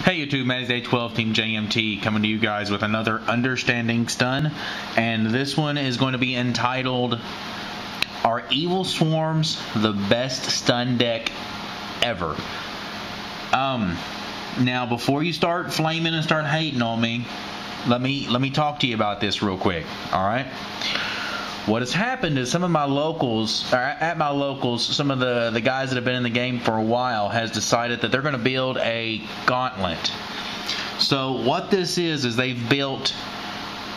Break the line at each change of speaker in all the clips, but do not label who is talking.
Hey YouTube, Man's Day 12 Team JMT coming to you guys with another Understanding Stun, and this one is going to be entitled, Are Evilswarms the best stun deck ever? Now before you start flaming and start hating on me, let me talk to you about this real quick, alright? What has happened is some of my locals, some of the guys that have been in the game for a while has decided that they're going to build a gauntlet. So what this is they've built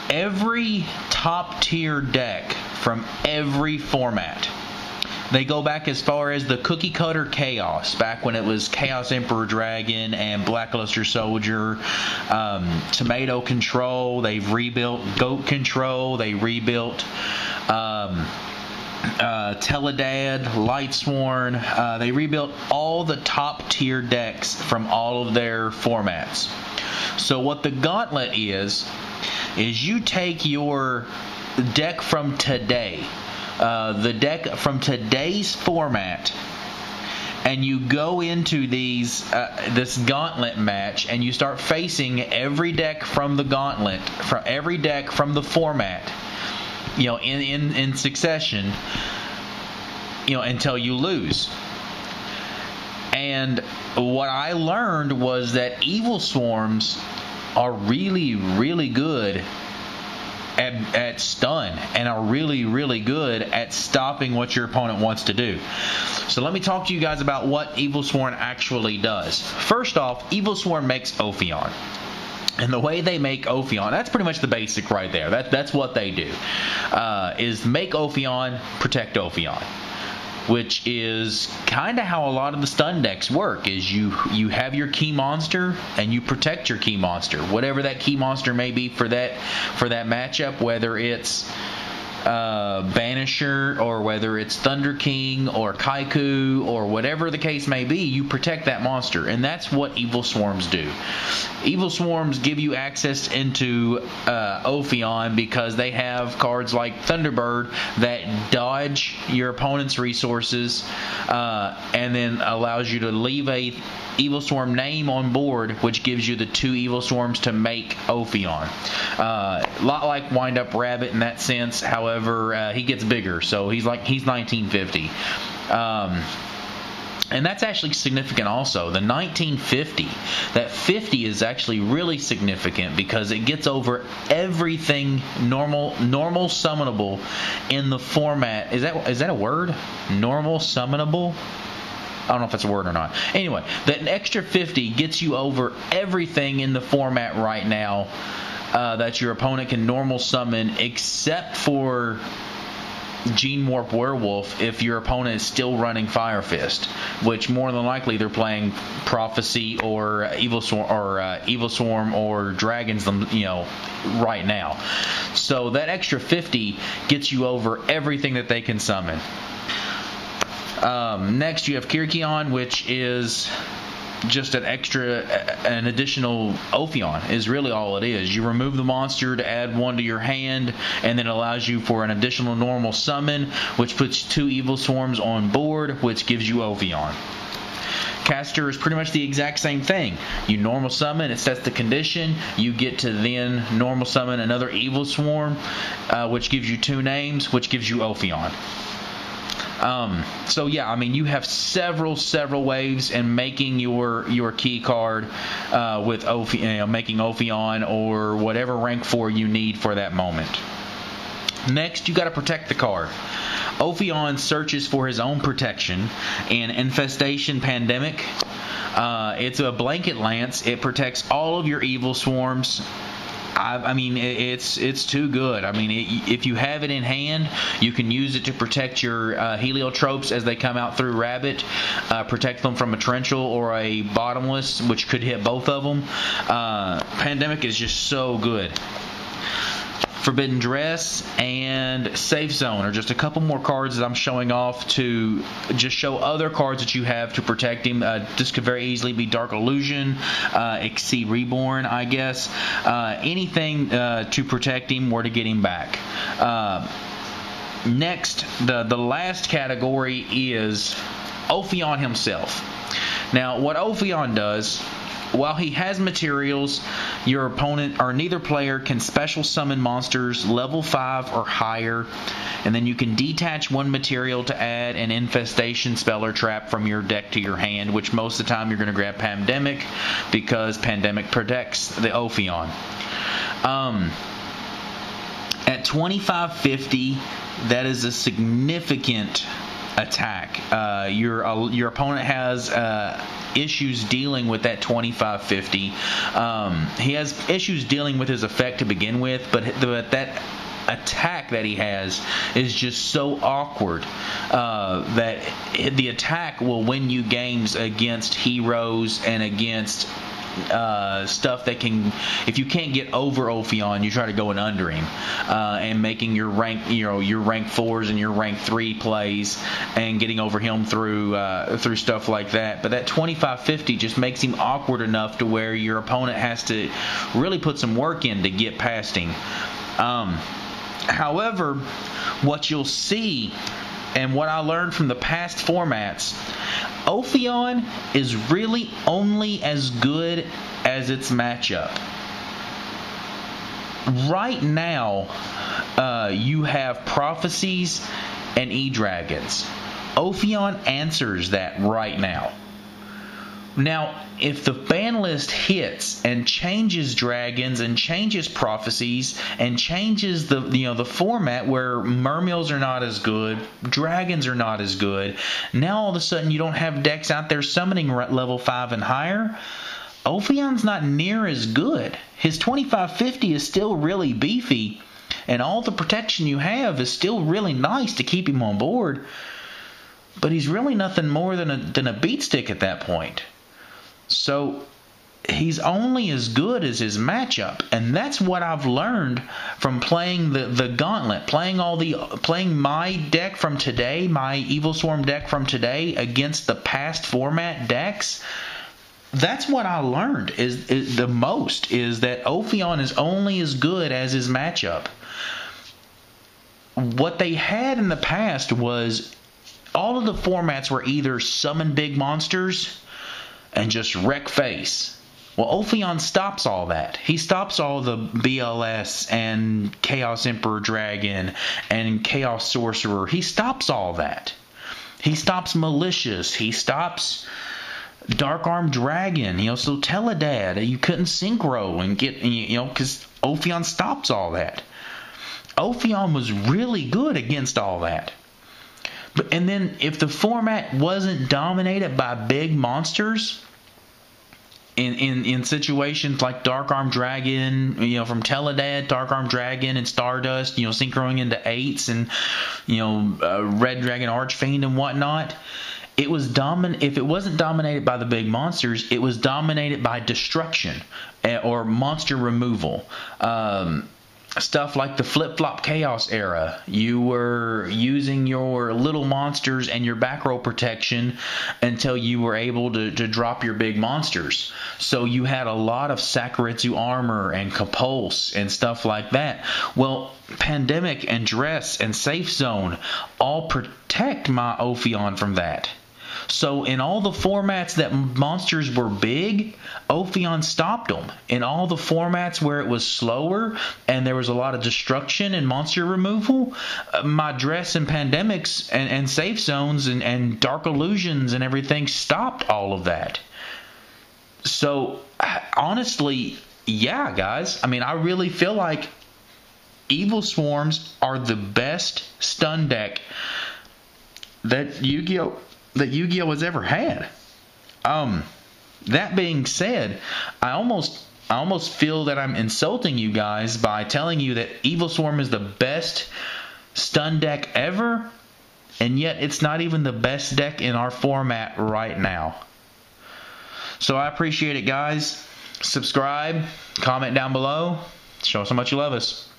every top tier deck from every format. They go back as far as the Cookie Cutter Chaos, back when it was Chaos Emperor Dragon and Blackluster Soldier, Tomato Control. They've rebuilt Goat Control. They rebuilt Teledad, Lightsworn. They rebuilt all the top tier decks from all of their formats. So what the gauntlet is you take your deck from today, the deck from today's format, and you go into this gauntlet match, and you start facing every deck from the gauntlet, from every deck from the format, you know, in succession, you know, until you lose. And what I learned was that Evilswarms are really, really good at stun, and are really, really good at stopping what your opponent wants to do. So let me talk to you guys about what Evilswarm actually does. First off, Evilswarm makes Ophion. And the way they make Ophion, that's pretty much the basic right there. That's what they do. Is make Ophion, protect Ophion. Which is kind of how a lot of the stun decks work, is you have your key monster and you protect your key monster, whatever that key monster may be for that matchup, whether it's Banisher or whether it's Thunder King or Kaiku or whatever the case may be. You protect that monster, and that's what Evilswarms do. Evilswarms give you access into Ophion because they have cards like Thunderbird that dodge your opponent's resources and then allows you to leave a Evilswarm name on board, which gives you the 2 Evilswarms to make Ophion. A lot like Wind Up Rabbit in that sense. However, he gets bigger, so he's 1950. And that's actually significant also. The 1950, that 50 is actually really significant because it gets over everything normal summonable in the format. Is that a word? Normal summonable? I don't know if that's a word or not. Anyway, that extra 50 gets you over everything in the format right now that your opponent can normal summon, except for Gene Warp Werewolf if your opponent is still running Fire Fist, which more than likely they're playing Prophecy or Evilswarm or Dragons, you know, right now. So that extra 50 gets you over everything that they can summon. Next you have Kirkion, which is just an additional Ophion is really all it is. You remove the monster to add 1 to your hand, and then it allows you for an additional normal summon, which puts 2 Evilswarms on board, which gives you Ophion. Caster is pretty much the exact same thing. You normal summon, it sets the condition, you get to then normal summon another Evilswarm, which gives you 2 names, which gives you Ophion. So yeah, I mean, you have several ways in making your key card with making Ophion or whatever rank 4 you need for that moment. Next, you got to protect the card. Ophion searches for his own protection in Infestation Pandemic. It's a blanket lance. It protects all of your Evilswarms. I mean, it's too good. I mean, if you have it in hand, you can use it to protect your Heliotropes as they come out through Rabbit, protect them from a Torrential or a Bottomless, which could hit both of them. Pandemic is just so good. Forbidden Dress and Safe Zone are just a couple more cards that I'm showing off to just show other cards that you have to protect him. This could very easily be Dark Illusion, Exceed Reborn, I guess. Anything to protect him or to get him back. Next, the last category is Ophion himself. Now, what Ophion does while he has materials, your opponent or neither player can special summon monsters level 5 or higher, and then you can detach one material to add an infestation spell or trap from your deck to your hand, which most of the time you're going to grab Pandemic because Pandemic protects the Ophion. At 2550, that is a significant attack. Your opponent has issues dealing with that 2550. He has issues dealing with his effect to begin with, but that attack that he has is just so awkward that the attack will win you games against heroes and against stuff that can, if you can't get over Ophion, you try to go in under him, and making your rank, your rank 4s and your rank 3 plays and getting over him through stuff like that. But that 2550 just makes him awkward enough to where your opponent has to really put some work in to get past him. However, what you'll see, and what I learned from the past formats, Ophion is really only as good as its matchup. Right now, you have Prophecies and E-Dragons. Ophion answers that right now. Now, if the ban list hits and changes dragons and changes prophecies and changes the format where mermills are not as good, dragons are not as good, now all of a sudden you don't have decks out there summoning level 5 and higher, Ophion's not near as good. His 2550 is still really beefy, and all the protection you have is still really nice to keep him on board, but he's really nothing more than a beat stick at that point. So he's only as good as his matchup, and that's what I've learned from playing the gauntlet, playing my deck from today, my Evilswarm deck from today against the past format decks. That's what I learned is that Ophion is only as good as his matchup. What they had in the past was all of the formats were either summon big monsters and just wreck face. Well, Ophion stops all that. He stops all the BLS and Chaos Emperor Dragon and Chaos Sorcerer. He stops all that. He stops Malicious. He stops Dark Arm Dragon. So Teledad, you couldn't synchro and get, because Ophion stops all that. Ophion was really good against all that. And then if the format wasn't dominated by big monsters in situations like Dark Arm Dragon, from Teledad, Dark Arm Dragon and Stardust, synchroing into 8s and, Red Dragon Archfiend and whatnot, it was if it wasn't dominated by the big monsters, it was dominated by destruction or monster removal. Stuff like the flip-flop chaos era, you were using your little monsters and your back row protection until you were able to drop your big monsters. So you had a lot of Sakuretsu armor and Compulse and stuff like that. Well, Pandemic and Dress and Safe Zone all protect my Ophion from that. So in all the formats that monsters were big, Ophion stopped them. In all the formats where it was slower and there was a lot of destruction and monster removal, my Dress and Pandemics and Safe Zones and Dark Illusions and everything stopped all of that. So honestly, yeah, guys, I really feel like Evilswarms are the best stun deck that YuGiOh has ever had. That being said, I almost feel that I'm insulting you guys by telling you that Evilswarm is the best stun deck ever, and yet it's not even the best deck in our format right now. So I appreciate it, guys. Subscribe, comment down below, show us how much you love us.